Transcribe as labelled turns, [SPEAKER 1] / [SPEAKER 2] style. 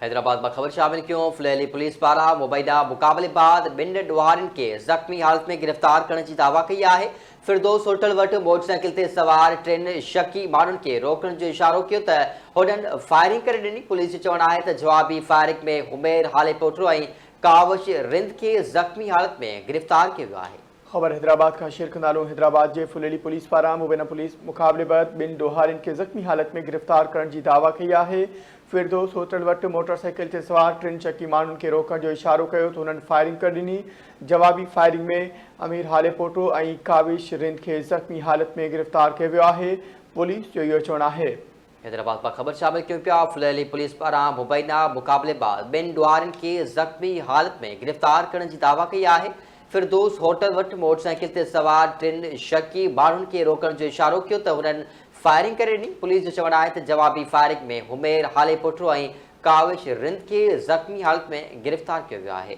[SPEAKER 1] हैदराबाद में खबर शामिल क्यों फुलेली पुलिस पारा मुबैना मुकाबले बाद बिन ॾुहारनि के जख्मी हालत में गिरफ्तार करने की दावा कई है। फिरदौस होटल वट मोटरसाइकिल से सवार टिन शकी मानुन के रोकण जो इशारो किया तो हुनन फायरिंग कर दी। पुलिस जो चवण है तो जवाबी फायरिंग में हुमेर हाले पोटरो और कावश रिंद के जख्मी हालत में गिरफ्तार किया है।
[SPEAKER 2] खबर हैदराबाद का शेर नालो हैदराबाद के फुलेली पुलिस पारा मुबैना पुलिस मुकाबले बाद बिन ॾुहारनि के जख्मी हालत में गिरफ्तार करने की दावा कई है। फिरदौस होटल वट मोटरसाइकिल से सवार टिन शकी मानुन के रोकण जो इशारो किया तो उन्होंने फायरिंग कर दी। जवाबी फायरिंग में अमीर हाले पोटो और काविश रिंद के जख्मी हालत में गिरफ्तार किया है। पुलिस जो यो चवण है।
[SPEAKER 1] हैदराबाद पर खबर शामिल क्यों पिया फुलेली पुलिस पारा मुबैना मुकाबले बाद बिन ॾुहारनि के जख्मी हालत में गिरफ्तार करने की दावा कई है। फिरदौस होटल वट मोटरसाइकिल से सवार टिन शकी मानुन के रोकण जो इशारो किया तो उन्होंने फायरिंग कर दी। पुलिस जो चवण है तो जवाबी फायरिंग में हुमेर हाले पोटरो और काविश रिंद के जख्मी हालत में गिरफ्तार किया है।